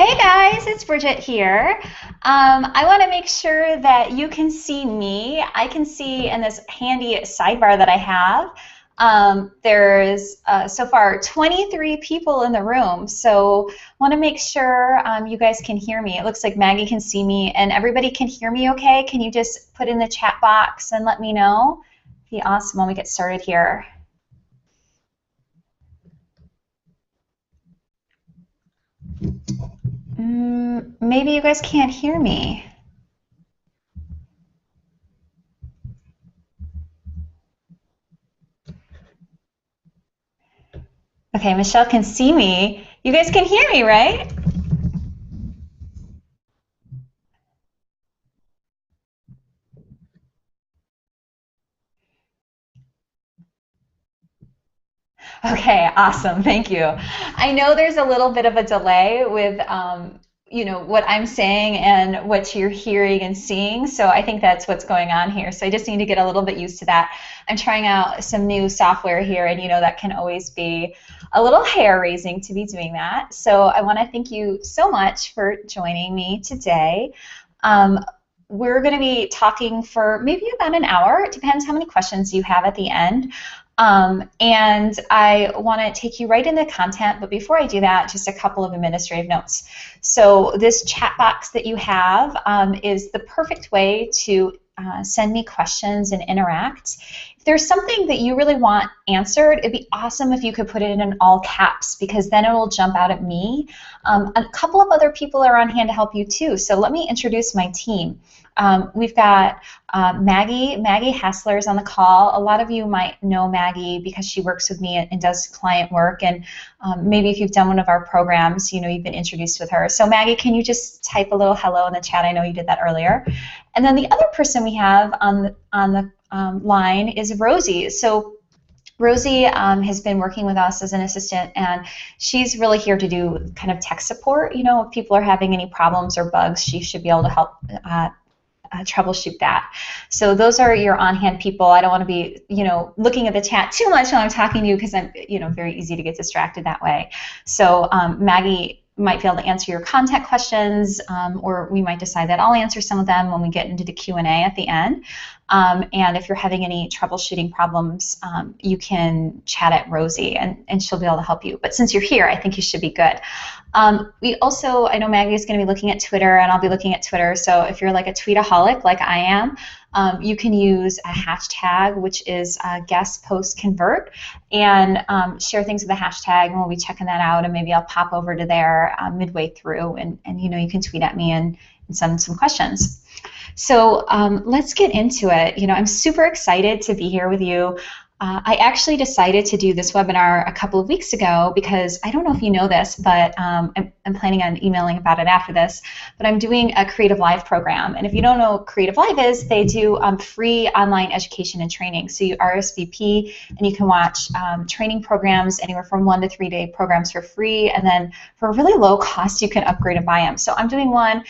Hey guys, it's Bridget here. I want to make sure that you can see me. I can see in this handy sidebar that I have. There's so far 23 people in the room, so want to make sure you guys can hear me. It looks like Maggie can see me and everybody can hear me okay. Can you just put in the chat box and let me know? Be awesome when we get started here. Maybe you guys can't hear me. Okay, Michelle can see me. You guys can hear me, right? Okay, awesome. Thank you. I know there's a little bit of a delay with what I'm saying and what you're hearing and seeing. So I think that's what's going on here. So I just need to get a little bit used to that. I'm trying out some new software here, and that can always be a little hair raising to be doing that. So I want to thank you so much for joining me today. Um, we're going to be talking for maybe about an hour. It depends how many questions you have at the end. And I want to take you right into content, but before I do that, just a couple of administrative notes. So this chat box that you have is the perfect way to send me questions and interact. If there's something that you really want answered, it'd be awesome if you could put it in all caps, because then it will jump out at me. A couple of other people are on hand to help you too, so let me introduce my team. We've got Maggie Hassler is on the call. A lot of you might know Maggie because she works with me and does client work, and maybe if you've done one of our programs, you've been introduced with her. So Maggie, can you just type a little hello in the chat? I know you did that earlier. And then the other person we have on the line is Rosie. So Rosie has been working with us as an assistant, and she's really here to do kind of tech support. If people are having any problems or bugs, she should be able to help troubleshoot that. So those are your on-hand people. I don't want to be, looking at the chat too much while I'm talking to you, because I'm, very easy to get distracted that way. So Maggie might be able to answer your contact questions, or we might decide that I'll answer some of them when we get into the Q&A at the end. And if you're having any troubleshooting problems, you can chat at Rosie, and she'll be able to help you. But since you're here, I think you should be good. We also, I know Maggie is going to be looking at Twitter, and I'll be looking at Twitter. So if you're like a tweetaholic like I am, you can use a hashtag, which is guest post convert, and share things with the hashtag, and we'll be checking that out, and maybe I'll pop over to there midway through, and you can tweet at me and send some questions. So let's get into it. I'm super excited to be here with you. I actually decided to do this webinar a couple of weeks ago because I don't know if you know this, but I'm planning on emailing about it after this, but I'm doing a Creative Live program. And if you don't know what Creative Live is, they do free online education and training. So you RSVP and you can watch training programs, anywhere from 1 to 3 day programs for free, and then for a really low cost you can upgrade and buy them. So I'm doing one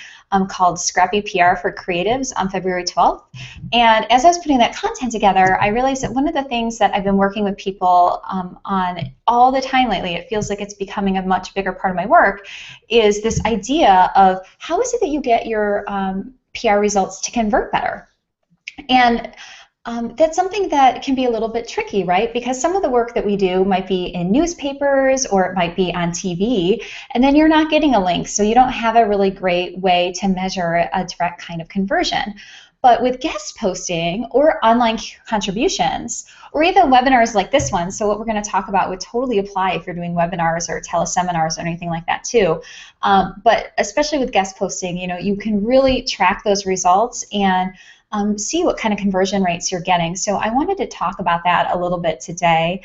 called Scrappy PR for Creatives on February 12th. And as I was putting that content together, I realized that one of the things that I've been working with people on all the time lately, it feels like it's becoming a much bigger part of my work, is this idea of how is it that you get your PR results to convert better? And that's something that can be a little bit tricky, right? Because some of the work that we do might be in newspapers, or it might be on TV, and then you're not getting a link, so you don't have a really great way to measure a direct kind of conversion. But with guest posting or online contributions, or even webinars like this one, so what we're going to talk about would totally apply if you're doing webinars or teleseminars or anything like that too. But especially with guest posting, you can really track those results and see what kind of conversion rates you're getting. So I wanted to talk about that a little bit today,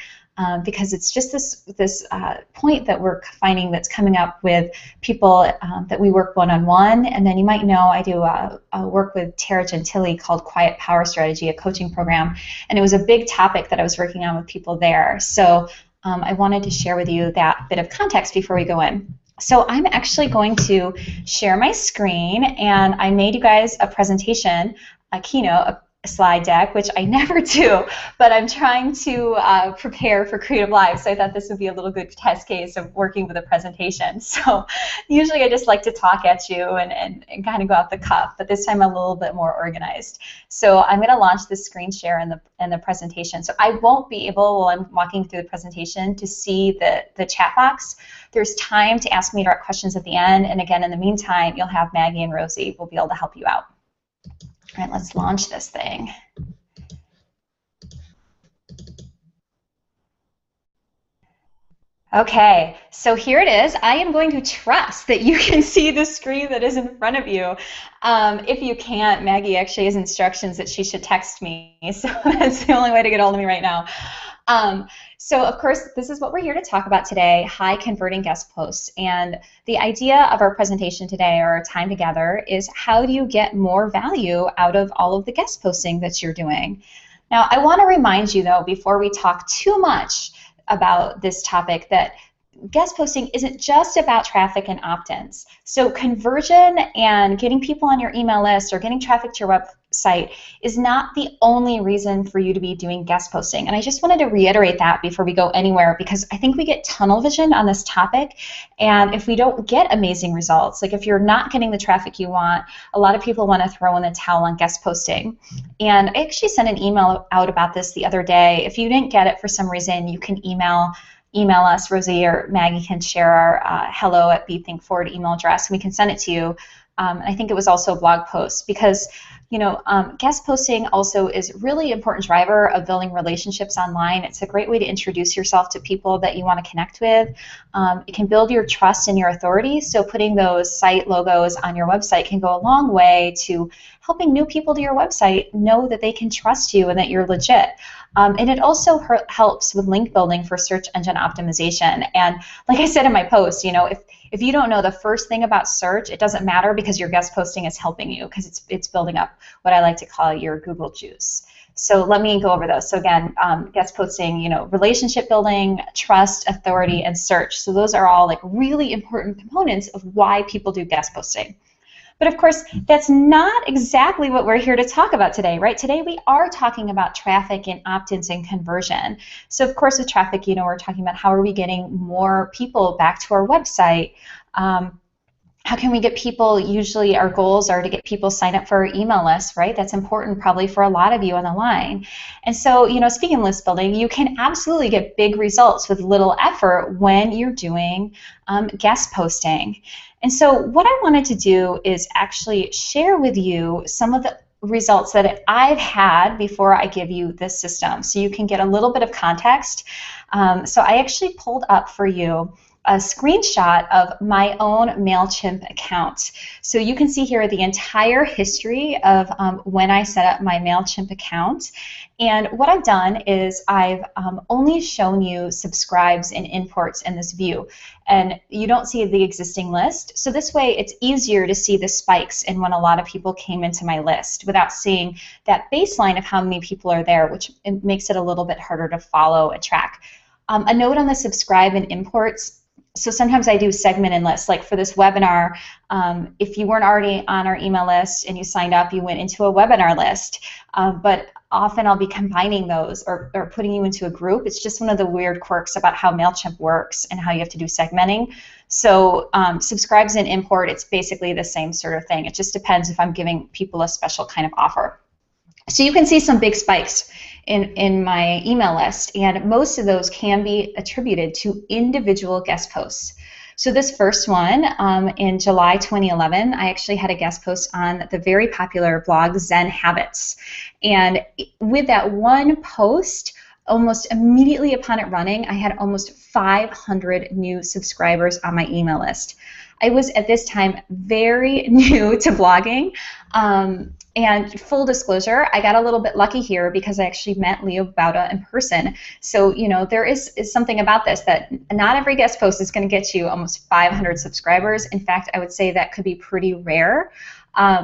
because it's just this point that we're finding that's coming up with people that we work one-on-one. And then you might know I do a work with Tara Gentile called Quiet Power Strategy, a coaching program, and it was a big topic that I was working on with people there. So I wanted to share with you that bit of context before we go in. So I'm actually going to share my screen, and I made you guys a presentation, a keynote, slide deck, which I never do, but I'm trying to prepare for Creative Live, so I thought this would be a little good test case of working with a presentation. So usually I just like to talk at you and kind of go off the cuff, but this time I'm a little bit more organized. So I'm going to launch this screen share in the presentation. So I won't be able, while I'm walking through the presentation, to see the chat box. There's time to ask me direct questions at the end, and again, in the meantime, you'll have Maggie and Rosie will be able to help you out. All right, let's launch this thing. Okay, so here it is. I am going to trust that you can see the screen that is in front of you. If you can't, Maggie actually has instructions that she should text me, so that's the only way to get hold of me right now. So of course, this is what we're here to talk about today, high converting guest posts. And the idea of our presentation today, or our time together, is how do you get more value out of all of the guest posting that you're doing? Now, I want to remind you, though, before we talk too much about this topic, that guest posting isn't just about traffic and opt-ins. So conversion and getting people on your email list or getting traffic to your website is not the only reason for you to be doing guest posting. And I just wanted to reiterate that before we go anywhere, because I think we get tunnel vision on this topic, and if we don't get amazing results, like if you're not getting the traffic you want, a lot of people want to throw in the towel on guest posting. And I actually sent an email out about this the other day. If you didn't get it for some reason, you can email us, Rosie or Maggie can share our hello@BeThinkForward email address, and we can send it to you. I think it was also a blog post, because guest posting also is really important driver of building relationships online. It's a great way to introduce yourself to people that you want to connect with. It can build your trust and your authority, so putting those site logos on your website can go a long way to helping new people to your website know that they can trust you and that you're legit. And it also helps with link building for search engine optimization. And like I said in my post, if you don't know the first thing about search, it doesn't matter, because your guest posting is helping you, because it's building up what I like to call your Google juice. So let me go over those. So again, guest posting, relationship building, trust, authority, and search. So those are all like really important components of why people do guest posting. But of course, that's not exactly what we're here to talk about today, right? Today we are talking about traffic and opt-ins and conversion. So of course with traffic, we're talking about how are we getting more people back to our website. How can we get people, usually our goals are to get people signed up for our email list, right? That's important probably for a lot of you on the line. And so, speaking of list building, you can absolutely get big results with little effort when you're doing guest posting. And so what I wanted to do is actually share with you some of the results that I've had before I give you this system, so you can get a little bit of context. So I actually pulled up for you a screenshot of my own MailChimp account. So you can see here the entire history of when I set up my MailChimp account. And what I've done is I've only shown you subscribes and imports in this view. And you don't see the existing list. So this way it's easier to see the spikes in when a lot of people came into my list without seeing that baseline of how many people are there, which makes it a little bit harder to follow and track. A note on the subscribe and imports. So sometimes I do segment and lists, like for this webinar, if you weren't already on our email list and you signed up, you went into a webinar list. But often I'll be combining those or putting you into a group. It's just one of the weird quirks about how MailChimp works and how you have to do segmenting. So subscribes and import, it's basically the same sort of thing. It just depends if I'm giving people a special kind of offer. So you can see some big spikes in my email list, and most of those can be attributed to individual guest posts. So this first one, in July 2011, I actually had a guest post on the very popular blog Zen Habits. And with that one post, almost immediately upon it running, I had almost 500 new subscribers on my email list. I was at this time very new to blogging, and full disclosure, I got a little bit lucky here because I actually met Leo Bauta in person. So, there is something about this that not every guest post is going to get you almost 500 subscribers. In fact, I would say that could be pretty rare.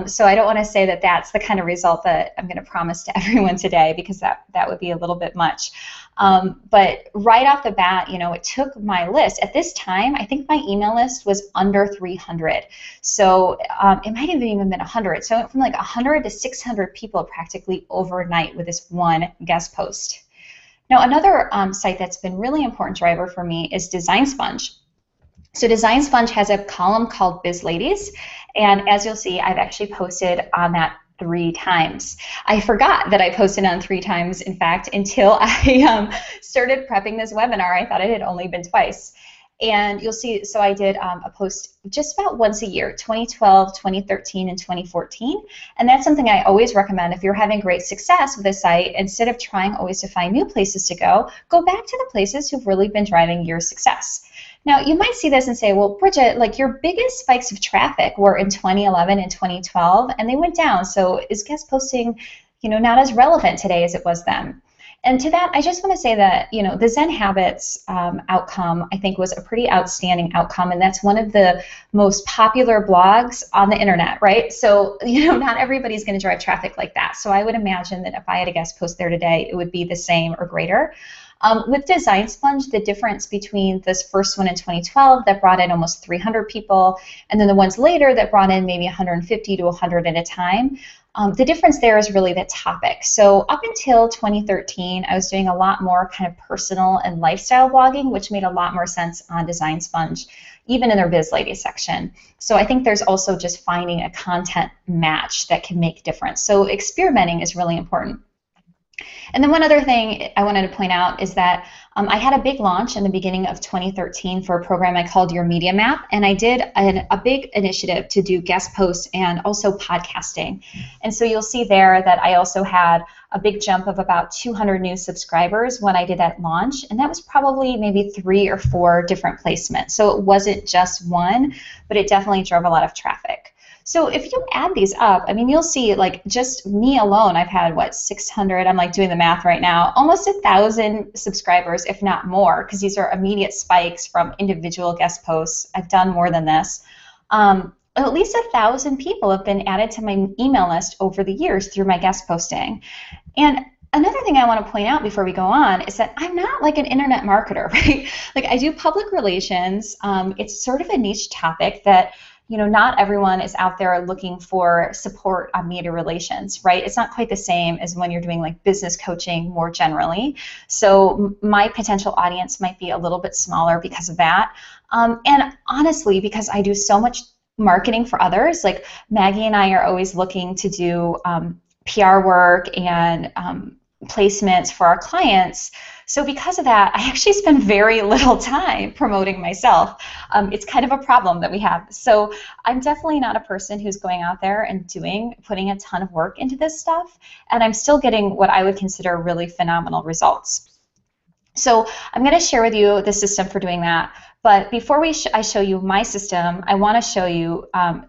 So I don't want to say that that's the kind of result that I'm going to promise to everyone today, because that would be a little bit much. But right off the bat, it took my list. At this time, I think my email list was under 300. So it might have even been 100. So it went from like 100 to 600 people practically overnight with this one guest post. Now, another site that's been really important driver for me is Design Sponge. So Design Sponge has a column called Biz Ladies, and as you'll see, I've actually posted on that 3 times. I forgot that I posted on 3 times, in fact, until I started prepping this webinar. I thought it had only been twice. And you'll see, so I did a post just about once a year, 2012, 2013, and 2014. And that's something I always recommend if you're having great success with a site. Instead of trying always to find new places to go back to the places who've really been driving your success. Now, you might see this and say, well, Bridget, like your biggest spikes of traffic were in 2011 and 2012, and they went down. So is guest posting, not as relevant today as it was then? And to that, I just want to say that, the Zen Habits outcome, I think, was a pretty outstanding outcome, and that's one of the most popular blogs on the internet, right? So, not everybody's going to drive traffic like that. So I would imagine that if I had a guest post there today, it would be the same or greater. With Design Sponge, the difference between this first one in 2012 that brought in almost 300 people, and then the ones later that brought in maybe 150 to 100 at a time, the difference there is really the topic. So up until 2013, I was doing a lot more kind of personal and lifestyle blogging, which made a lot more sense on Design Sponge, even in their Biz Ladies section. So I think there's also just finding a content match that can make a difference. So experimenting is really important. And then one other thing I wanted to point out is that I had a big launch in the beginning of 2013 for a program I called Your Media Map, and I did a big initiative to do guest posts and also podcasting. And so you'll see there that I also had a big jump of about 200 new subscribers when I did that launch, and that was probably maybe 3 or 4 different placements. So it wasn't just one, but it definitely drove a lot of traffic. So if you add these up, I mean, you'll see, like, just me alone, I've had, 600, I'm like doing the math right now, almost 1,000 subscribers, if not more, because these are immediate spikes from individual guest posts. I've done more than this. At least 1,000 people have been added to my email list over the years through my guest posting. And another thing I want to point out before we go on is that I'm not like an internet marketer, right? Like, I do public relations. It's sort of a niche topic that not everyone is out there looking for support on media relations, right? It's not quite the same as when you're doing like business coaching more generally. So my potential audience might be a little bit smaller because of that. And honestly, because I do so much marketing for others, like Maggie and I are always looking to do PR work and placements for our clients. So because of that, I actually spend very little time promoting myself. It's kind of a problem that we have. So I'm definitely not a person who's going out there and putting a ton of work into this stuff, and I'm still getting what I would consider really phenomenal results. So I'm going to share with you the system for doing that. But before I show you my system, I want to show you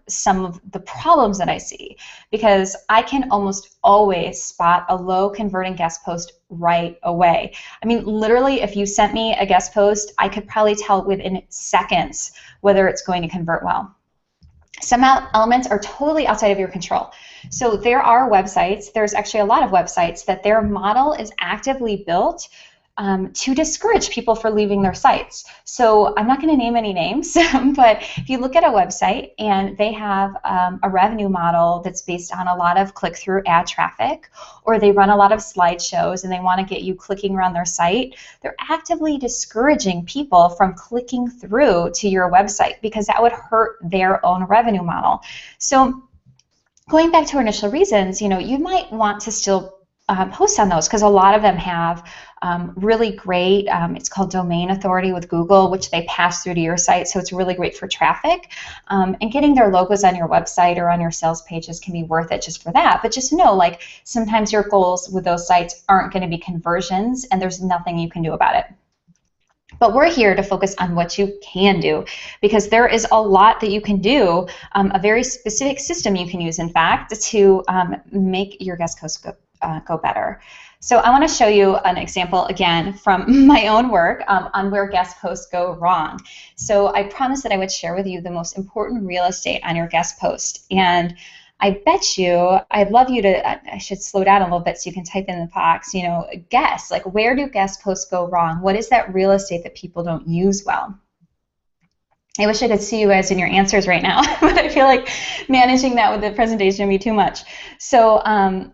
some of the problems that I see, because I can almost always spot a low converting guest post right away. I mean, literally, if you sent me a guest post, I could probably tell within seconds whether it's going to convert well. Some elements are totally outside of your control. So there are websites, there's actually a lot of websites that their model is actively built to discourage people from leaving their sites. So I'm not going to name any names, but if you look at a website and they have a revenue model that's based on a lot of click-through ad traffic, or they run a lot of slideshows and they want to get you clicking around their site, they're actively discouraging people from clicking through to your website because that would hurt their own revenue model. So going back to our initial reasons, you might want to still post on those, because a lot of them have really great, it's called domain authority with Google, which they pass through to your site, so it's really great for traffic. And getting their logos on your website or on your sales pages can be worth it just for that. But just know, like, sometimes your goals with those sites aren't going to be conversions, and there's nothing you can do about it. But we're here to focus on what you can do, because there is a lot that you can do, a very specific system you can use, in fact, to make your guest posts go better. So I want to show you an example, again, from my own work on where guest posts go wrong. So I promised that I would share with you the most important real estate on your guest post. And I bet you, I'd love you to, I should slow down a little bit so you can type in the box, guess, like where do guest posts go wrong? What is that real estate that people don't use well? I wish I could see you guys in your answers right now, but I feel like managing that with the presentation would be too much. So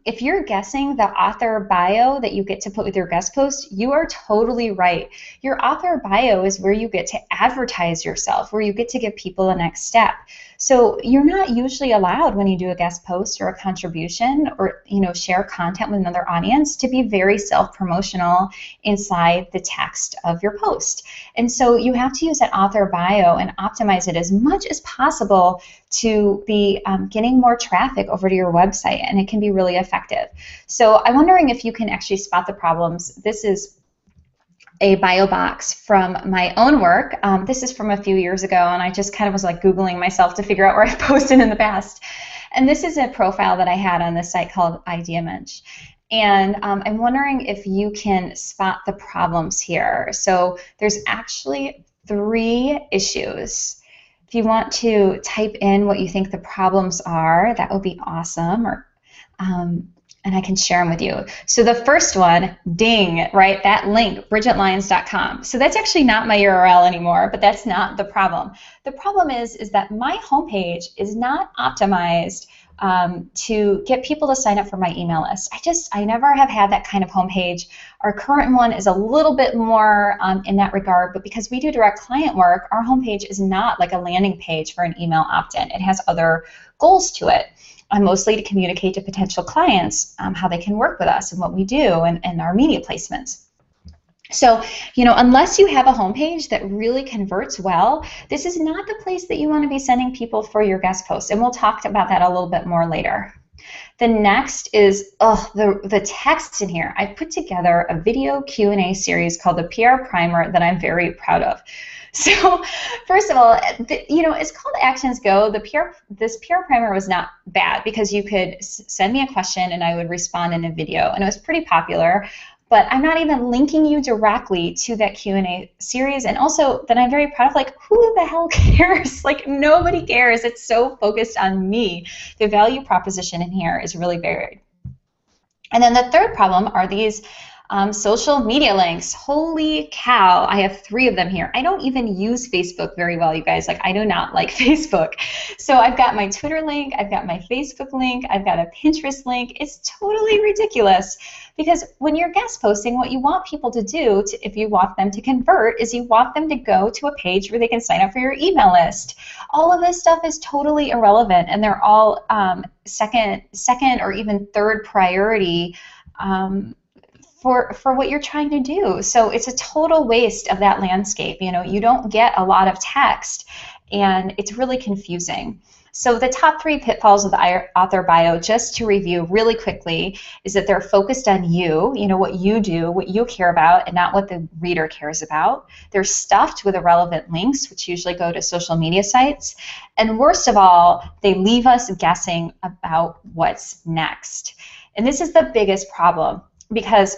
if you're guessing the author bio that you get to put with your guest post, you are totally right. Your author bio is where you get to advertise yourself, where you get to give people a next step. So you're not usually allowed when you do a guest post or a contribution or share content with another audience to be very self-promotional inside the text of your post. And so you have to use that author bio and optimize it as much as possible to be getting more traffic over to your website, and it can be really effective. So I'm wondering if you can actually spot the problems. This is a bio box from my own work. This is from a few years ago, and I just kind of was like Googling myself to figure out where I've posted in the past. And this is a profile that I had on this site called Ideamensch. And I'm wondering if you can spot the problems here. So there's actually 3 issues. If you want to type in what you think the problems are, that would be awesome. And I can share them with you. So the first one, ding, right? That link, bridgetlyons.com. So that's actually not my URL anymore, but that's not the problem. The problem is that my homepage is not optimized to get people to sign up for my email list. I never have had that kind of homepage. Our current one is a little bit more in that regard, but because we do direct client work, our homepage is not like a landing page for an email opt-in. It has other goals to it. Mostly to communicate to potential clients how they can work with us and what we do and our media placements. So, unless you have a homepage that really converts well, this is not the place that you want to be sending people for your guest posts. And we'll talk about that a little bit more later. The next is the text in here. I've put together a video Q&A series called the PR Primer that I'm very proud of. So first of all, as call to actions go, this PR Primer was not bad because you could send me a question and I would respond in a video, and it was pretty popular. But I'm not even linking you directly to that Q&A series, and also that I'm very proud of. Like, who the hell cares? Like, nobody cares. It's so focused on me. The value proposition in here is really varied. And then the third problem are these social media links. Holy cow, I have 3 of them here. I don't even use Facebook very well, you guys. Like, I do not like Facebook. So I've got my Twitter link, I've got my Facebook link, I've got a Pinterest link. It's totally ridiculous because when you're guest posting, what you want people to do, if you want them to convert, is you want them to go to a page where they can sign up for your email list. All of this stuff is totally irrelevant, and they're all second or even third priority for what you're trying to do. So it's a total waste of that landscape. You don't get a lot of text, and it's really confusing. So the top 3 pitfalls of the author bio, just to review really quickly, is that they're focused on you, what you do, what you care about, and not what the reader cares about. They're stuffed with irrelevant links, which usually go to social media sites. And worst of all, they leave us guessing about what's next. And this is the biggest problem, because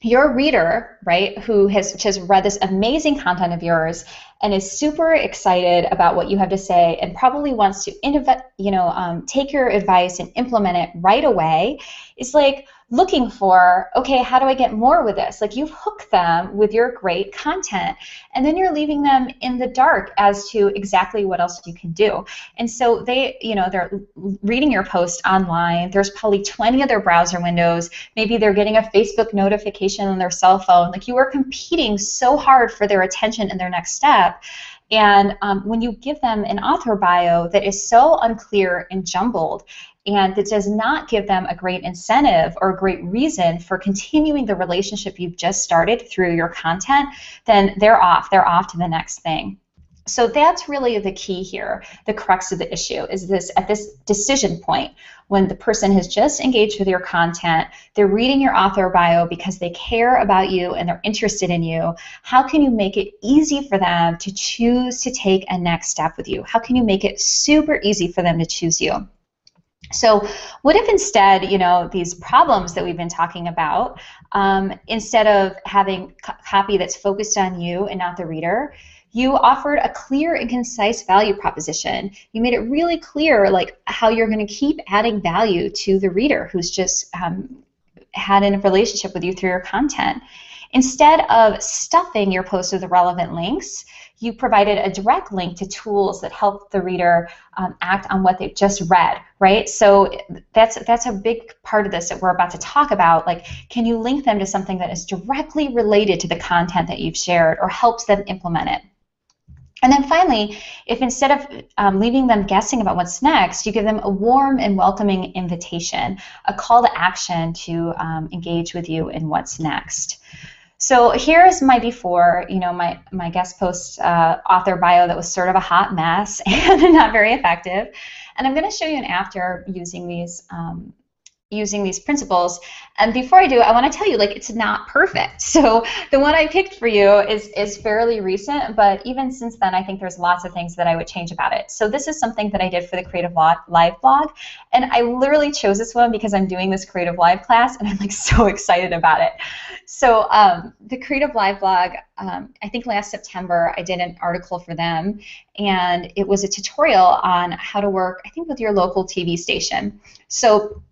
your reader, right, who has just read this amazing content of yours and is super excited about what you have to say and probably wants to take your advice and implement it right away, is like looking for, okay, how do I get more with this? Like, you've hooked them with your great content, and then you're leaving them in the dark as to exactly what else you can do. And so they're reading your post online. There's probably 20 other browser windows. Maybe they're getting a Facebook notification on their cell phone. Like, you are competing so hard for their attention and their next step. And when you give them an author bio that is so unclear and jumbled, and that does not give them a great incentive or a great reason for continuing the relationship you've just started through your content, then they're off. They're off to the next thing. So that's really the key here. The crux of the issue is this: at this decision point, when the person has just engaged with your content, they're reading your author bio because they care about you and they're interested in you, how can you make it easy for them to choose to take a next step with you? How can you make it super easy for them to choose you? So what if instead, these problems that we've been talking about, instead of having copy that's focused on you and not the reader, You offered a clear and concise value proposition. You made it really clear like how you're going to keep adding value to the reader who's just had a relationship with you through your content. Instead of stuffing your post with relevant links, you provided a direct link to tools that help the reader act on what they've just read, right? So that's a big part of this that we're about to talk about. Like, can you link them to something that is directly related to the content that you've shared or helps them implement it? And then finally, if instead of leaving them guessing about what's next, you give them a warm and welcoming invitation, a call to action to engage with you in what's next. So here's my before, my guest post author bio that was sort of a hot mess and not very effective. And I'm going to show you an after using these principles. And before I do, I want to tell you, like, it's not perfect. So the one I picked for you is fairly recent, but even since then, I think there's lots of things that I would change about it. So this is something that I did for the Creative Live blog, and I literally chose this one because I'm doing this Creative Live class, and I'm like so excited about it. So the Creative Live blog, I think last September, I did an article for them, and it was a tutorial on how to work, I think, with your local TV station. So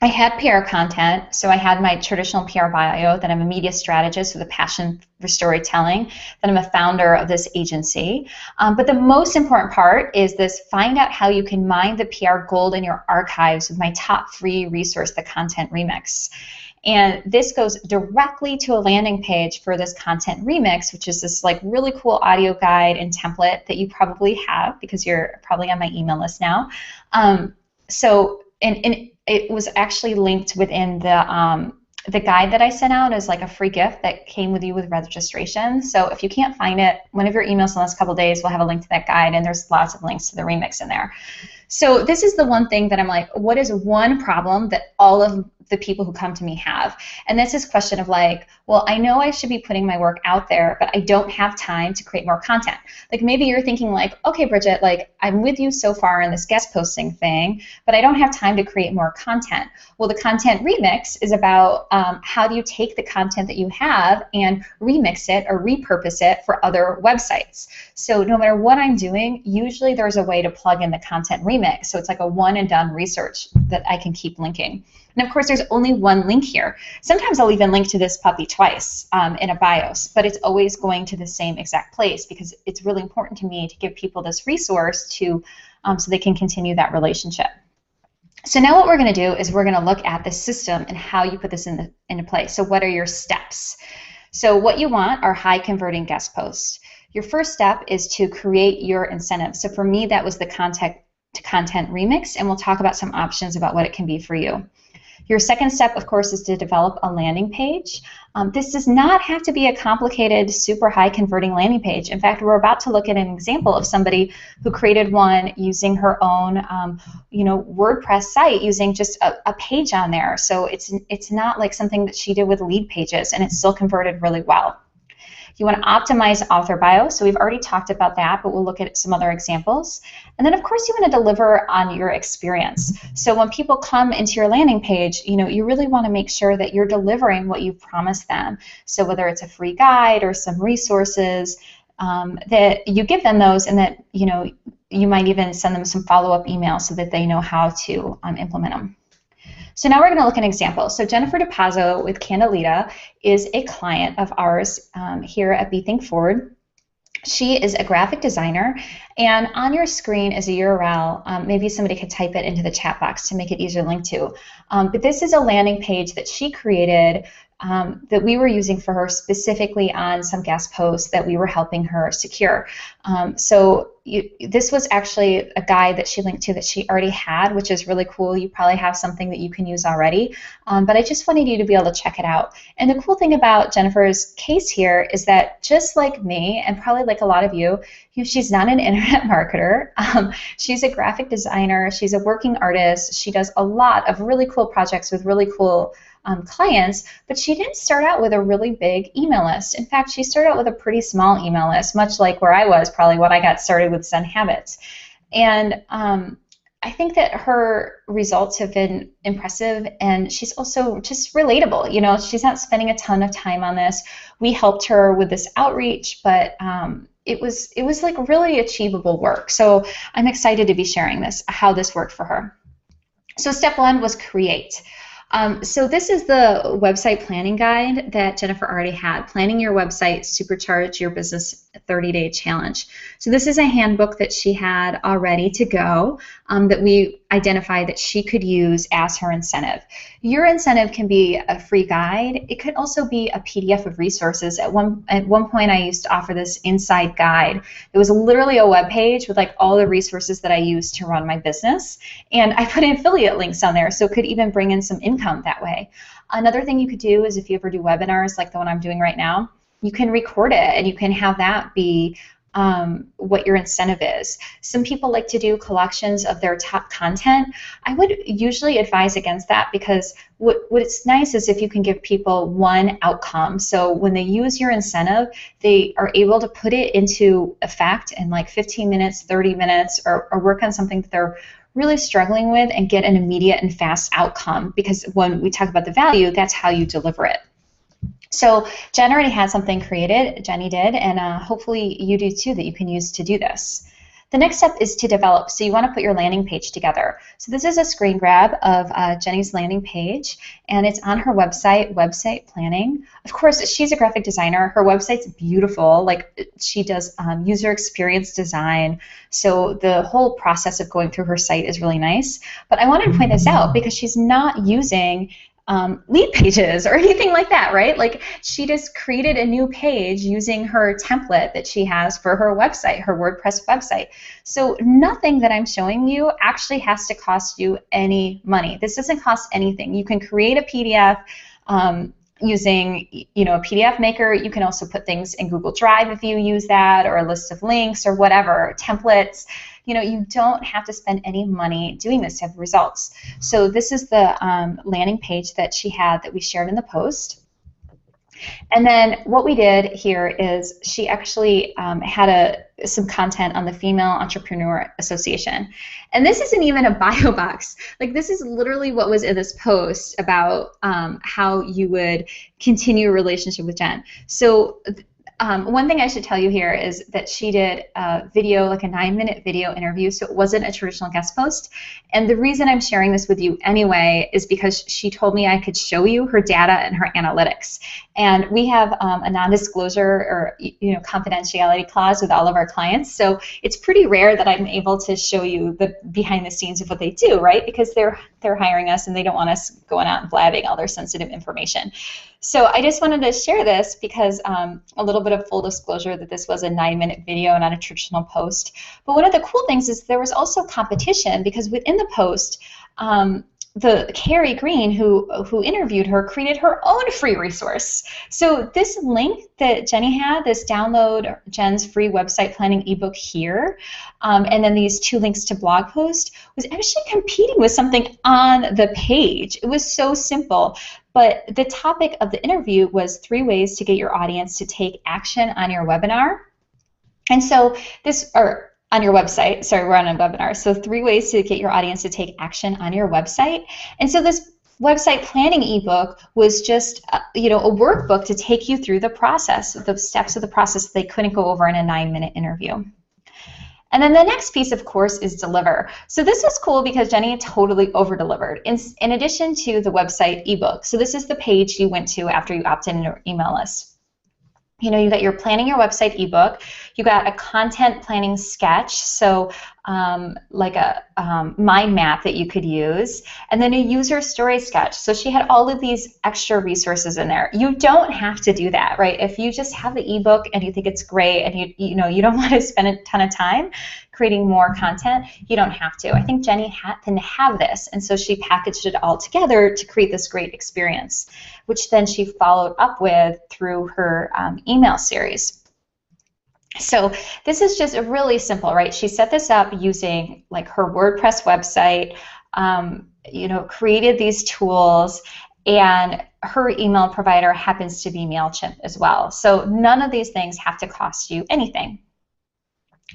I had PR content, so I had my traditional PR bio, that I'm a media strategist with a passion for storytelling, that I'm a founder of this agency. But the most important part is this: find out how you can mine the PR gold in your archives with my top free resource, the Content Remix. And this goes directly to a landing page for this Content Remix, which is this like really cool audio guide and template that you probably have because you're probably on my email list now. And it was actually linked within the guide that I sent out as like a free gift that came with you with registration. So if you can't find it, one of your emails in the last couple of days will have a link to that guide, and there's lots of links to the remix in there. So this is the one thing that I'm like, what is one problem that all of the people who come to me have? And that's this question of like, well, I know I should be putting my work out there, but I don't have time to create more content. Like maybe you're thinking like, okay, Bridget, like I'm with you so far in this guest posting thing, but I don't have time to create more content. Well, the Content Remix is about how do you take the content that you have and remix it or repurpose it for other websites. So no matter what I'm doing, usually there's a way to plug in the Content Remix. So it's like a one and done research that I can keep linking. And of course, there's only one link here. Sometimes I'll even link to this puppy twice in a bios, but it's always going to the same exact place because it's really important to me to give people this resource to so they can continue that relationship. So now what we're going to do is we're going to look at the system and how you put this into place. So what are your steps? So what you want are high converting guest posts. Your first step is to create your incentive. So for me, that was the content remix, and we'll talk about some options about what it can be for you. Your second step, of course, is to develop a landing page. This does not have to be a complicated, super high converting landing page. In fact, we're about to look at an example of somebody who created one using her own WordPress site using just a page on there. So it's not like something that she did with lead pages, and it still converted really well. You want to optimize author bio, so we've already talked about that, but we'll look at some other examples. And then, of course, you want to deliver on your experience. So when people come into your landing page, you really want to make sure that you're delivering what you've promised them. So whether it's a free guide or some resources, that you give them those, and that you might even send them some follow-up emails so that they know how to implement them. So now we're going to look at an example. So Jennifer DePazzo with Candida is a client of ours here at Be Think Forward. She is a graphic designer, and on your screen is a URL. Maybe somebody could type it into the chat box to make it easier to link to. But this is a landing page that she created that we were using for her specifically on some guest posts that we were helping her secure. This was actually a guide that she linked to that she already had, which is really cool. You probably have something that you can use already, but I just wanted you to be able to check it out. And the cool thing about Jennifer's case here is that just like me, and probably like a lot of you, she's not an internet marketer. She's a graphic designer. She's a working artist. She does a lot of really cool projects with really cool clients, but she didn't start out with a really big email list. In fact, she started out with a pretty small email list, much like where I was probably when I got started with Zen Habits. And I think that her results have been impressive, and she's also just relatable. You know, she's not spending a ton of time on this. We helped her with this outreach, but it was like really achievable work. So I'm excited to be sharing this, how this worked for her. So step one was create. So this is the website planning guide that Jennifer already had, Planning Your Website, Supercharge Your Business 30-Day Challenge. So this is a handbook that she had already to go that we identified that she could use as her incentive. Your incentive can be a free guide. It could also be a PDF of resources. At one point, I used to offer this inside guide. It was literally a web page with like all the resources that I use to run my business, and I put affiliate links on there, so it could even bring in some income that way. Another thing you could do is if you ever do webinars like the one I'm doing right now, you can record it and you can have that be what your incentive is. Some people like to do collections of their top content. I would usually advise against that, because what's nice is if you can give people one outcome. So when they use your incentive, they are able to put it into effect in like 15 minutes, 30 minutes, or work on something that they're really struggling with and get an immediate and fast outcome, because when we talk about the value, that's how you deliver it. So Jen already had something created, Jenny did, and hopefully you do too, that you can use to do this. The next step is to develop. So you want to put your landing page together. So this is a screen grab of Jenny's landing page, and it's on her website, Website Planning. Of course, she's a graphic designer. Her website's beautiful. Like, she does user experience design. So the whole process of going through her site is really nice. But I wanted to point this out because she's not using lead pages or anything like that, right? Like, she just created a new page using her template that she has for her website, her WordPress website. So nothing that I'm showing you actually has to cost you any money. This doesn't cost anything. You can create a PDF using, a PDF maker. You can also put things in Google Drive if you use that, or a list of links or whatever, templates. You don't have to spend any money doing this to have results. So this is the landing page that she had that we shared in the post. And then what we did here is she actually had some content on the Female Entrepreneur Association. And this isn't even a bio box. Like, this is literally what was in this post about how you would continue a relationship with Jen. So one thing I should tell you here is that she did a video, like a 9-minute video interview, so it wasn't a traditional guest post. And the reason I'm sharing this with you anyway is because she told me I could show you her data and her analytics. And we have a non-disclosure or confidentiality clause with all of our clients, so it's pretty rare that I'm able to show you the behind the scenes of what they do, right? Because they're hiring us and they don't want us going out and blabbing all their sensitive information. So I just wanted to share this because a little bit of full disclosure that this was a 9-minute video, not a traditional post. But one of the cool things is there was also competition, because within the post, the Carrie Green, who interviewed her, created her own free resource. So this link that Jenny had, this download Jen's free website planning ebook here, and then these 2 links to blog post, was actually competing with something on the page. It was so simple. But the topic of the interview was 3 ways to get your audience to take action on your webinar. And so on your website, sorry, we're on a webinar. So 3 ways to get your audience to take action on your website. And so this website planning ebook was just a workbook to take you through the process, the steps of the process they couldn't go over in a 9-minute interview. And then the next piece, of course, is deliver. So this was cool because Jenny totally over-delivered in addition to the website ebook. So this is the page you went to after you opted in your email list. You got your Planning Your Website ebook. You got a content planning sketch, so like a mind map that you could use, and then a user story sketch. So she had all of these extra resources in there. You don't have to do that, right? If you just have the ebook and you think it's great, and you don't want to spend a ton of time creating more content, you don't have to. I think Jenny happened to have this, and so she packaged it all together to create this great experience, which then she followed up with through her email series. So this is just really simple, right? She set this up using like her WordPress website, created these tools, and her email provider happens to be MailChimp as well. So none of these things have to cost you anything.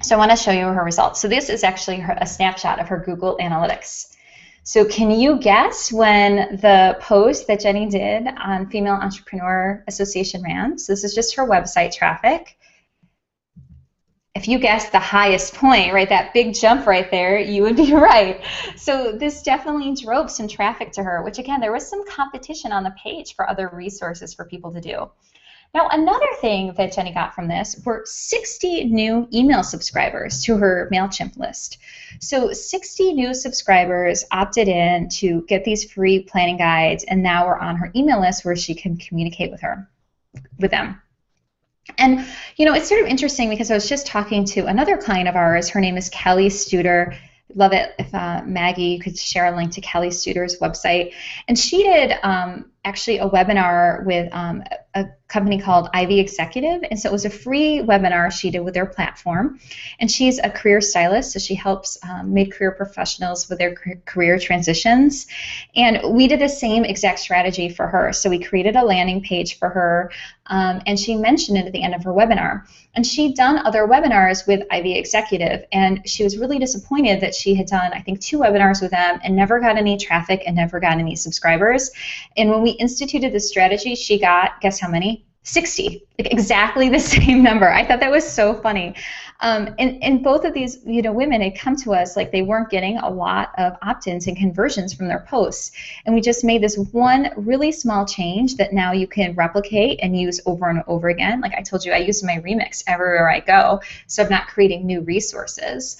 So I want to show you her results. So this is actually a snapshot of her Google Analytics. So can you guess when the post that Jenny did on Female Entrepreneur Association ran? So this is just her website traffic. If you guessed the highest point, right, that big jump right there, you would be right. So this definitely drove some traffic to her, which again, there was some competition on the page for other resources for people to do. Now, another thing that Jenny got from this were 60 new email subscribers to her MailChimp list. So 60 new subscribers opted in to get these free planning guides, and now we're on her email list where she can communicate with them. And, you know, it's sort of interesting because I was just talking to another client of ours. Her name is Kelly Studer. Love it if Maggie could share a link to Kelly Studer's website. And she did actually a webinar with a company called Ivy Executive. And so it was a free webinar she did with their platform. And she's a career stylist, so she helps mid-career professionals with their career transitions. And we did the same exact strategy for her. So we created a landing page for her, and she mentioned it at the end of her webinar. And she'd done other webinars with Ivy Executive, and she was really disappointed that she had done, I think, 2 webinars with them and never got any traffic and never got any subscribers. And when we instituted this strategy, she got, guess how many? 60, like exactly the same number. I thought that was so funny. And both of these, you know, women had come to us like they weren't getting a lot of opt-ins and conversions from their posts. And we just made this one really small change that now you can replicate and use over and over again. Like I told you, I use my remix everywhere I go, so I'm not creating new resources.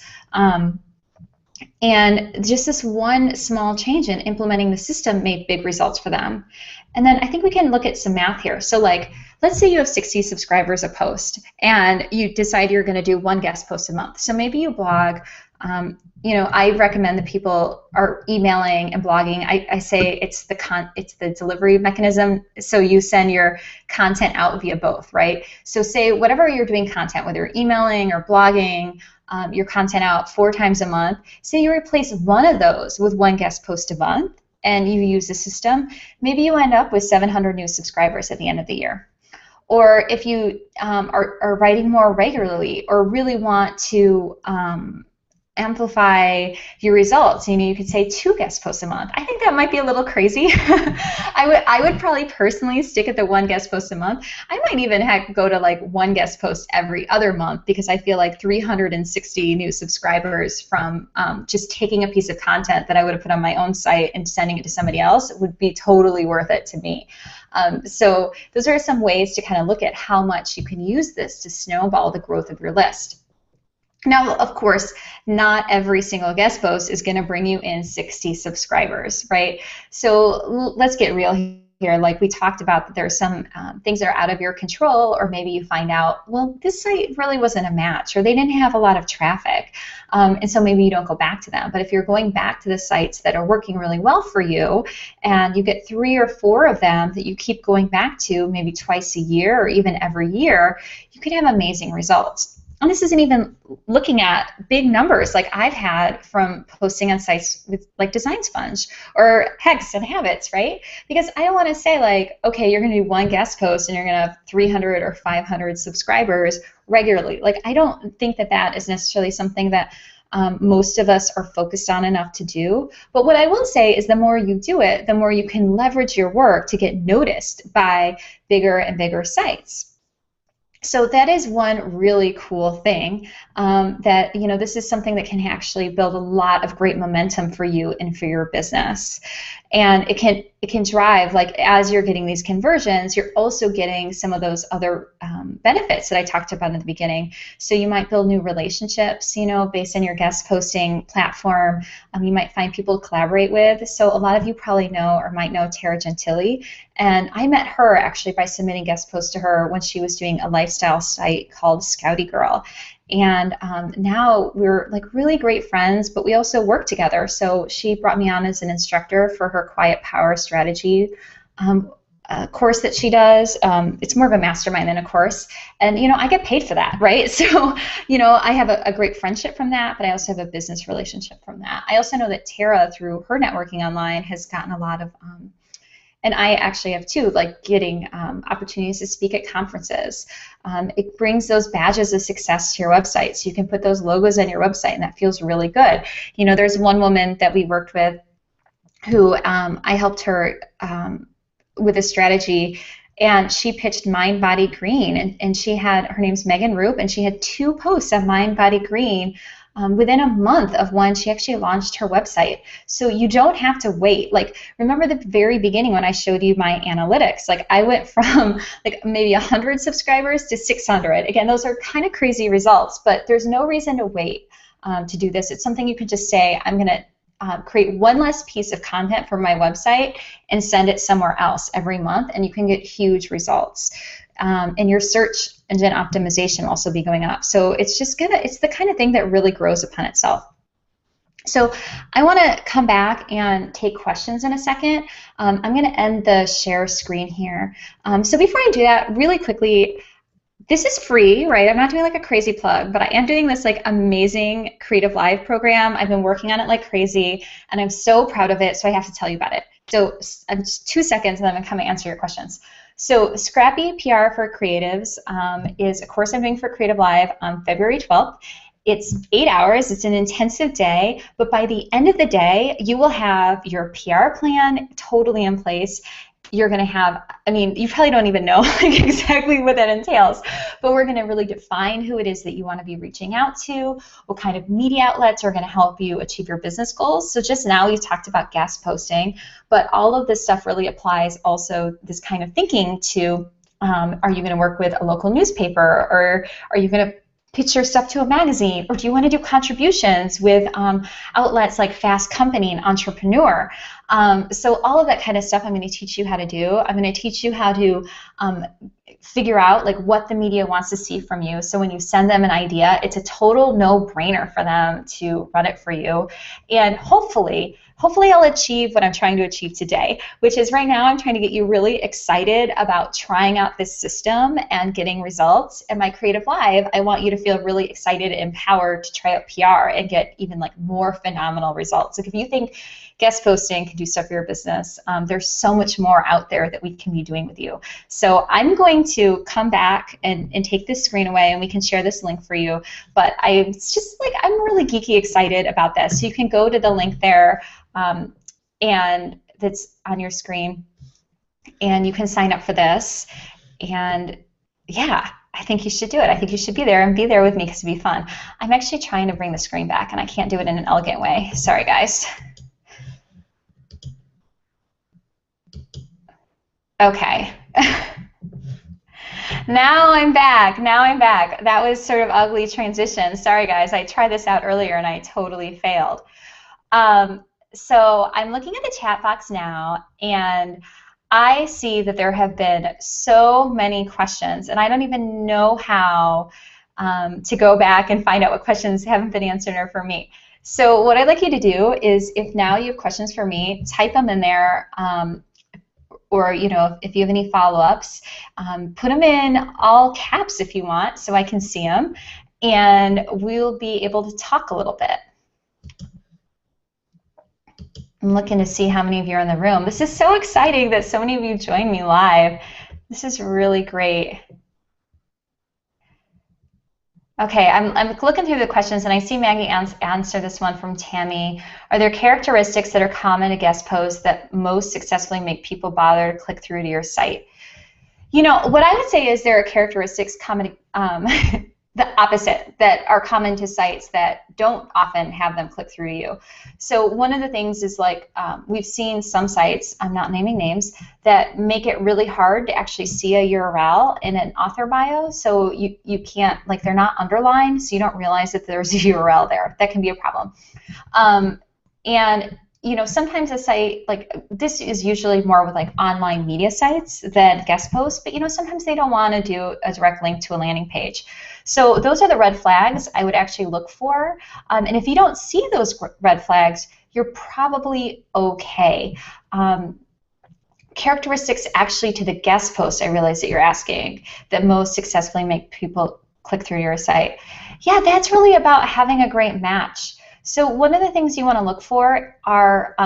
And just this one small change in implementing the system made big results for them. And then I think we can look at some math here. So like, let's say you have 60 subscribers a post and you decide you're going to do 1 guest post a month. So maybe you blog. You know, I recommend that people are emailing and blogging. I say it's the delivery mechanism. So you send your content out via both, right? So say whatever you're doing content, whether you're emailing or blogging, your content out 4 times a month. Say you replace one of those with 1 guest post a month, and you use the system, maybe you end up with 700 new subscribers at the end of the year. Or if you are writing more regularly or really want to amplify your results, you know, you could say 2 guest posts a month. I think that might be a little crazy. I would probably personally stick at the 1 guest post a month. I might even go to like 1 guest post every other month, because I feel like 360 new subscribers from just taking a piece of content that I would have put on my own site and sending it to somebody else would be totally worth it to me. So those are some ways to kind of look at how much you can use this to snowball the growth of your list. Now, of course, not every single guest post is going to bring you in 60 subscribers, right? So let's get real here. Like we talked about, that there are some things that are out of your control, or maybe you find out, well, this site really wasn't a match, or they didn't have a lot of traffic, and so maybe you don't go back to them. But if you're going back to the sites that are working really well for you, and you get 3 or 4 of them that you keep going back to, maybe twice a year or even every year, you could have amazing results. And this isn't even looking at big numbers like I've had from posting on sites with like Design Sponge or Hex and Habits, right? Because I don't want to say like, okay, you're going to do 1 guest post and you're going to have 300 or 500 subscribers regularly. Like I don't think that that is necessarily something that most of us are focused on enough to do. But what I will say is the more you do it, the more you can leverage your work to get noticed by bigger and bigger sites. So that is one really cool thing, that, you know, this is something that can actually build a lot of great momentum for you and for your business. And it can drive, like, as you're getting these conversions, you're also getting some of those other benefits that I talked about in the beginning. So you might build new relationships, you know, based on your guest posting platform. You might find people to collaborate with. So a lot of you probably know or might know Tara Gentile. And I met her actually by submitting guest posts to her when she was doing a lifestyle site called Scouty Girl. And now we're like really great friends, but we also work together. So she brought me on as an instructor for her Quiet Power Strategy course that she does. It's more of a mastermind than a course. And, you know, I get paid for that, right? So, you know, I have a great friendship from that, but I also have a business relationship from that. I also know that Tara, through her networking online, has gotten a lot of and I actually have too, like getting opportunities to speak at conferences. It brings those badges of success to your website, so you can put those logos on your website, and that feels really good. You know, there's one woman that we worked with who I helped her with a strategy, and she pitched Mind Body Green, and she had, her name's Megan Roop, and she had 2 posts on Mind Body Green within a month of when she actually launched her website. So you don't have to wait. Like, remember the very beginning when I showed you my analytics, like I went from like maybe 100 subscribers to 600. Again, those are kind of crazy results, but there's no reason to wait to do this. It's something you could just say, I'm going to create one less piece of content for my website and send it somewhere else every month, and you can get huge results. And your search engine optimization will also be going up. So it's just it's the kind of thing that really grows upon itself. So I want to come back and take questions in a second. I'm going to end the share screen here. So before I do that, really quickly, this is free, right? I'm not doing like a crazy plug, but I am doing this like amazing Creative Live program. I've been working on it like crazy, and I'm so proud of it, so I have to tell you about it. So just 2 seconds, and then I'm going to come and answer your questions. So Scrappy PR for Creatives is a course I'm doing for Creative Live on February 12th. It's 8 hours. It's an intensive day, but by the end of the day, you will have your PR plan totally in place. You're going to have, I mean, you probably don't even know like exactly what that entails, but we're going to really define who it is that you want to be reaching out to, what kind of media outlets are going to help you achieve your business goals. So just now we talked about guest posting, but all of this stuff really applies also, this kind of thinking to, are you going to work with a local newspaper, or are you going to pitch your stuff to a magazine, or do you want to do contributions with outlets like Fast Company and Entrepreneur? So all of that kind of stuff I'm going to teach you how to do. I'm going to teach you how to figure out like what the media wants to see from you. So when you send them an idea, it's a total no-brainer for them to run it for you. And hopefully I'll achieve what I'm trying to achieve today, which is right now I'm trying to get you really excited about trying out this system and getting results. And my Creative Live, I want you to feel really excited and empowered to try out PR and get even like more phenomenal results. Like if you think guest posting can do stuff for your business, there's so much more out there that we can be doing with you. So I'm going to come back and take this screen away, and we can share this link for you. But it's just like, I'm really geeky excited about this. So you can go to the link there, and that's on your screen, and you can sign up for this. And yeah, I think you should do it. I think you should be there and be there with me, because it'd be fun. I'm actually trying to bring the screen back, and I can't do it in an elegant way. Sorry, guys. Okay. Now I'm back. That was sort of ugly transition. Sorry, guys. I tried this out earlier, and I totally failed. So I'm looking at the chat box now, and I see that there have been so many questions, and I don't even know how to go back and find out what questions haven't been answered or for me. So what I'd like you to do is, if now you have questions for me, type them in there, or if you have any follow-ups, put them in all caps if you want, so I can see them, and we'll be able to talk a little bit. I'm looking to see how many of you are in the room. This is so exciting that so many of you joined me live. This is really great. Okay, I'm looking through the questions, and I see Maggie answer this one from Tammy. Are there characteristics that are common to guest posts that most successfully make people bother to click through to your site? What I would say is there are characteristics common, the opposite, that are common to sites that don't often have them click through to you. So one of the things is like, we've seen some sites, I'm not naming names, that make it really hard to actually see a URL in an author bio. So you can't, like, they're not underlined, so you don't realize that there's a URL there. That can be a problem. And sometimes a site, like, this is usually more with like online media sites than guest posts, but sometimes they don't want to do a direct link to a landing page. So those are the red flags I would actually look for. And if you don't see those red flags, you're probably okay. Characteristics actually to the guest post, I realize that you're asking, that most successfully make people click through your site. Yeah, that's really about having a great match. So one of the things you want to look for are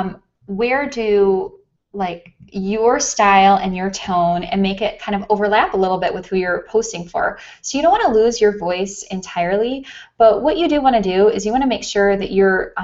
where do like your style and your tone and make it kind of overlap a little bit with who you're posting for. So you don't want to lose your voice entirely, but what you do want to do is you want to make sure that you're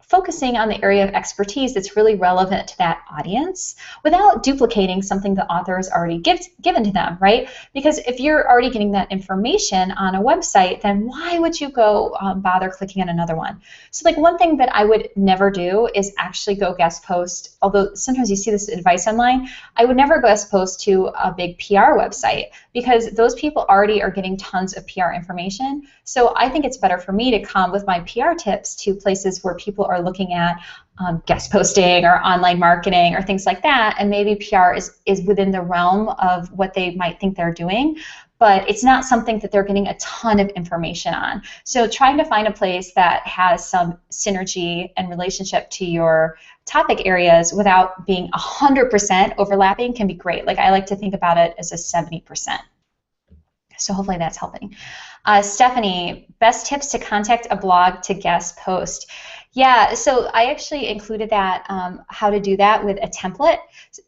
focusing on the area of expertise that's really relevant to that audience without duplicating something the author has already given to them, right? Because if you're already getting that information on a website, then why would you go bother clicking on another one? So like one thing that I would never do is actually go guest post, although sometimes you see this advice online, I would never guest post to a big PR website because those people already are getting tons of PR information. So I think it's better for me to come with my PR tips to places where people are looking at guest posting or online marketing or things like that, and maybe PR is within the realm of what they might think they're doing, but it's not something that they're getting a ton of information on. So trying to find a place that has some synergy and relationship to your topic areas without being 100% overlapping can be great. Like I like to think about it as a 70%. So hopefully that's helping. Stephanie, best tips to contact a blog to guest post. Yeah, so I actually included that, how to do that with a template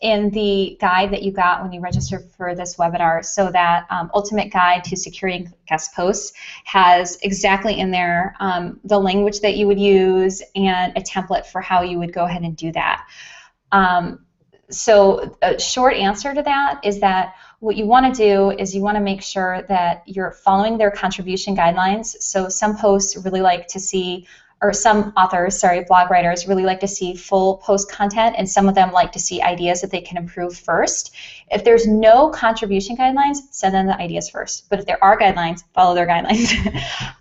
in the guide that you got when you registered for this webinar. So that Ultimate Guide to Securing Guest Posts has exactly in there the language that you would use and a template for how you would go ahead and do that. So a short answer to that is that what you want to do is you want to make sure that you're following their contribution guidelines. So some posts really like to see, or some authors, sorry, blog writers really like to see full post content, and some of them like to see ideas that they can improve first. If there's no contribution guidelines, send them the ideas first. But if there are guidelines, follow their guidelines.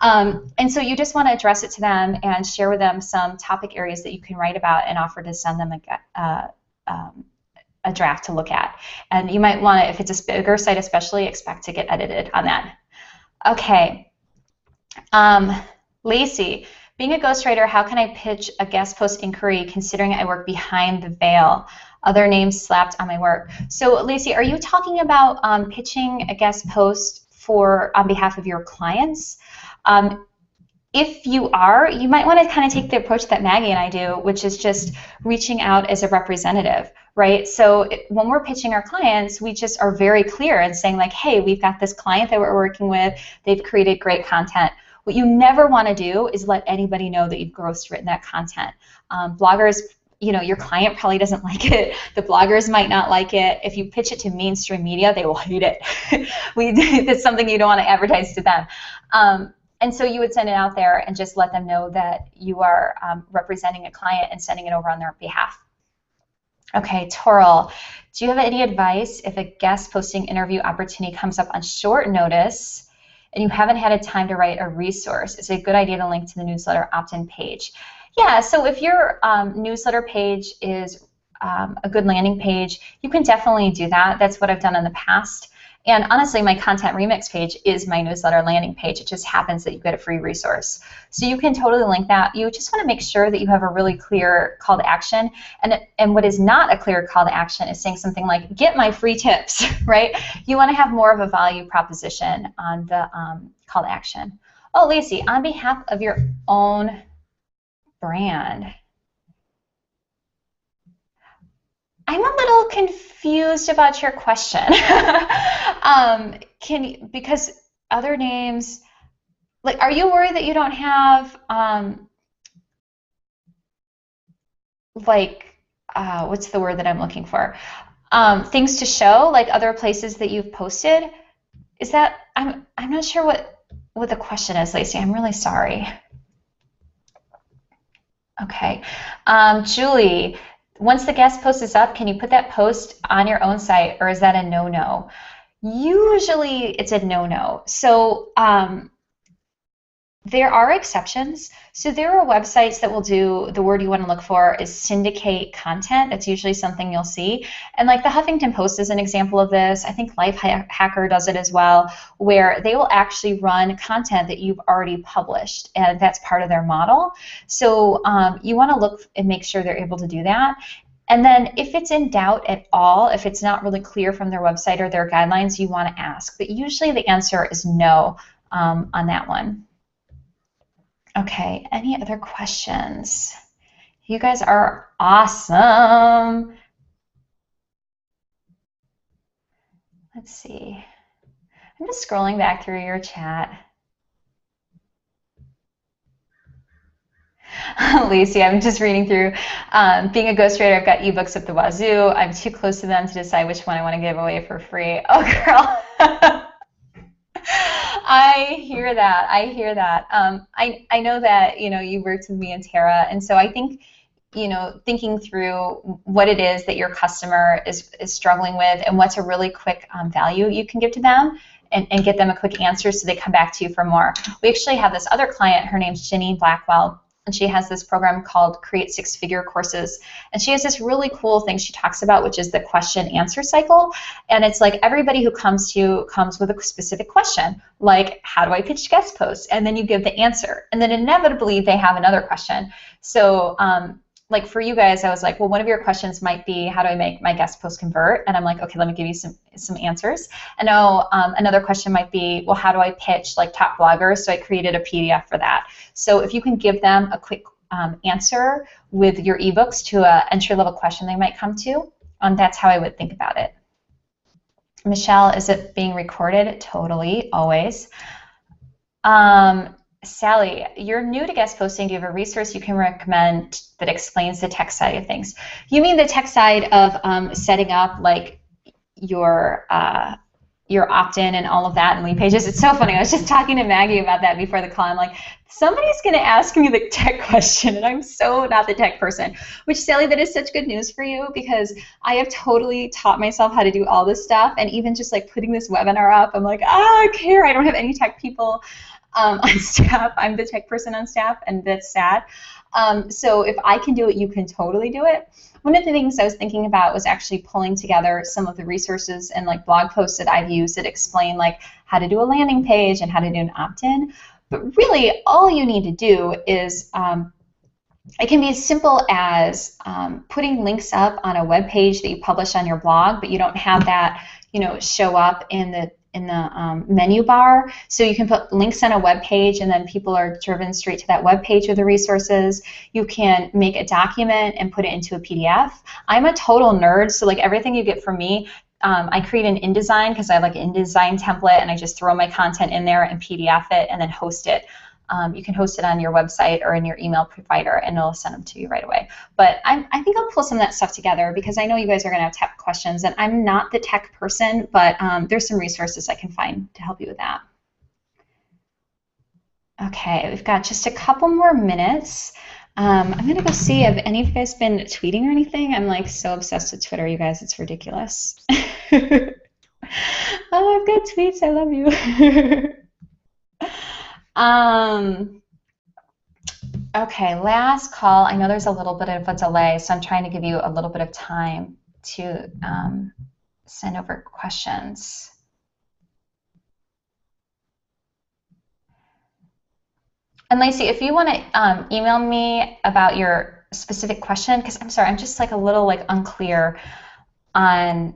And so you just want to address it to them and share with them some topic areas that you can write about and offer to send them a draft to look at. And you might want to, if it's a bigger site especially, expect to get edited on that. Okay. Lacey, being a ghostwriter, how can I pitch a guest post inquiry considering I work behind the veil? Other names slapped on my work. So Lacey, are you talking about pitching a guest post on behalf of your clients? If you are, you might want to kind of take the approach that Maggie and I do, which is just reaching out as a representative, right? So when we're pitching our clients, we just are very clear and saying like, hey, we've got this client that we're working with. They've created great content. What you never want to do is let anybody know that you've ghostwritten that content. Bloggers, you know, your client probably doesn't like it. The bloggers might not like it. If you pitch it to mainstream media, they will hate it. That's something you don't want to advertise to them. And so you would send it out there and just let them know that you are representing a client and sending it over on their behalf. Okay, Toril, do you have any advice if a guest posting interview opportunity comes up on short notice and you haven't had a time to write a resource? Is it a good idea to link to the newsletter opt-in page? Yeah, so if your newsletter page is a good landing page, you can definitely do that. That's what I've done in the past. And honestly, my Content Remix page is my newsletter landing page. It just happens that you get a free resource. So you can totally link that. You just want to make sure that you have a really clear call to action. And what is not a clear call to action is saying something like, get my free tips, right? You want to have more of a value proposition on the call to action. Oh, Lacey, on behalf of your own brand. I'm a little confused about your question. Because other names, like, are you worried that you don't have, what's the word that I'm looking for? Things to show, like other places that you've posted? Is that, I'm not sure what the question is, Lacey. I'm really sorry. Okay. Julie, once the guest post is up, can you put that post on your own site, or is that a no-no? Usually it's a no-no. So there are exceptions. So there are websites that will do, the word you want to look for is syndicate content. That's usually something you'll see. And like the Huffington Post is an example of this. I think Lifehacker does it as well, where they will actually run content that you've already published, and that's part of their model. So you want to look and make sure they're able to do that. And then if it's in doubt at all, if it's not really clear from their website or their guidelines, you want to ask. But usually the answer is no on that one. Okay, any other questions? You guys are awesome. Let's see. I'm just scrolling back through your chat. Lacey, I'm just reading through. Being a ghostwriter, I've got ebooks at the wazoo. I'm too close to them to decide which one I want to give away for free. Oh, girl. I hear that. I hear that. I know that, you know, you worked with me and Tara, and so I think, you know, thinking through what it is that your customer is struggling with and what's a really quick value you can give to them and get them a quick answer so they come back to you for more. We actually have this other client, her name's Ginny Blackwell, and she has this program called Create Six-Figure Courses. And she has this really cool thing she talks about, which is the question-answer cycle. And it's like everybody who comes to you comes with a specific question, like, how do I pitch guest posts? And then you give the answer. And then inevitably they have another question. So like for you guys, I was like, well, one of your questions might be, how do I make my guest post convert? And I'm like, okay, let me give you some answers. And now another question might be, well, how do I pitch like top bloggers? So I created a PDF for that. So if you can give them a quick answer with your ebooks to an entry-level question they might come to, that's how I would think about it. Michelle, is it being recorded? Totally, always. Sally, you're new to guest posting. Do you have a resource you can recommend that explains the tech side of things? You mean the tech side of setting up like your opt-in and all of that and lead pages? It's so funny. I was just talking to Maggie about that before the call. I'm like, somebody's going to ask me the tech question, and I'm so not the tech person. Which, Sally, that is such good news for you because I have totally taught myself how to do all this stuff, and even just like putting this webinar up, I'm like, I care. I don't have any tech people on staff. I'm the tech person on staff, and that's sad. So if I can do it, you can totally do it. One of the things I was thinking about was actually pulling together some of the resources and like blog posts that I've used that explain like how to do a landing page and how to do an opt-in. But really, all you need to do is it can be as simple as putting links up on a web page that you publish on your blog, but you don't have that, you know, show up in the menu bar. So you can put links on a web page and then people are driven straight to that web page with the resources. You can make a document and put it into a PDF. I'm a total nerd, so like everything you get from me, I create an InDesign because I like an InDesign template and I just throw my content in there and PDF it and then host it. You can host it on your website or in your email provider, and it'll send them to you right away. But I think I'll pull some of that stuff together because I know you guys are going to have tech questions, and I'm not the tech person, but there's some resources I can find to help you with that. Okay, we've got just a couple more minutes. I'm going to go see if any of you guys been tweeting or anything. I'm like so obsessed with Twitter, you guys. It's ridiculous. Oh, I've got tweets. I love you. Okay, last call. I know there's a little bit of a delay, so I'm trying to give you a little bit of time to send over questions. And Lacey, if you want to email me about your specific question, because I'm sorry, I'm just like a little like unclear on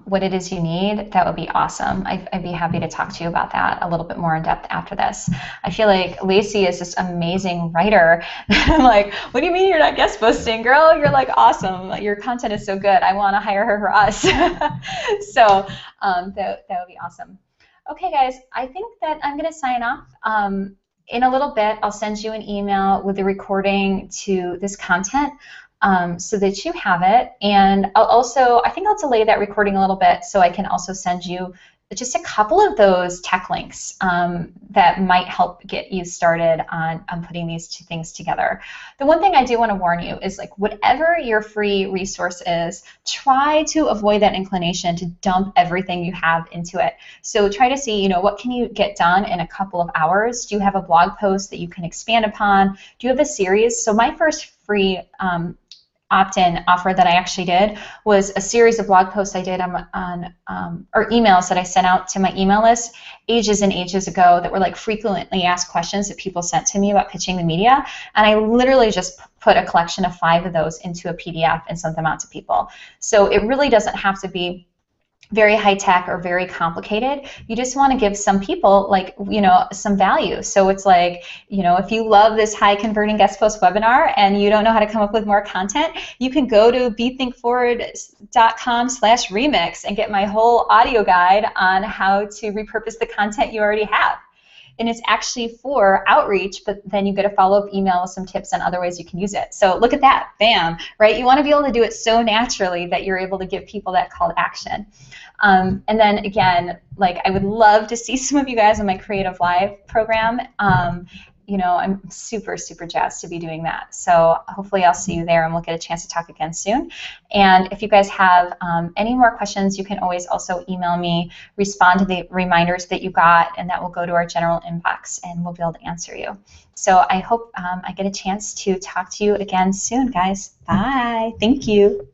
what it is you need, that would be awesome. I'd be happy to talk to you about that a little bit more in depth after this. I feel like Lacey is this amazing writer. I'm like, what do you mean you're not guest posting, girl? You're like awesome. Your content is so good. I want to hire her for us. So that would be awesome. Okay, guys, I think that I'm going to sign off. In a little bit, I'll send you an email with the recording to this content. So that you have it, and I think I'll delay that recording a little bit so I can also send you just a couple of those tech links that might help get you started on putting these two things together. The one thing I do want to warn you is like whatever your free resource is, try to avoid that inclination to dump everything you have into it. So try to see, you know, what can you get done in a couple of hours? Do you have a blog post that you can expand upon? Do you have a series? So my first free opt-in offer that I actually did was a series of blog posts I did or emails that I sent out to my email list ages and ages ago that were like frequently asked questions that people sent to me about pitching the media, and I literally just put a collection of 5 of those into a PDF and sent them out to people. So it really doesn't have to be very high tech or very complicated. You just want to give some people, like, some value. So it's like, if you love this high converting guest post webinar and you don't know how to come up with more content, you can go to bethinkforward.com/remix and get my whole audio guide on how to repurpose the content you already have. And it's actually for outreach, but then you get a follow-up email with some tips on other ways you can use it. So look at that, bam, right? You want to be able to do it so naturally that you're able to give people that call to action. And then again, like, I would love to see some of you guys in my Creative Live program. I'm super, super jazzed to be doing that. So hopefully I'll see you there and we'll get a chance to talk again soon. And if you guys have any more questions, you can always also email me, respond to the reminders that you got, and that will go to our general inbox and we'll be able to answer you. So I hope I get a chance to talk to you again soon, guys. Bye. Thank you.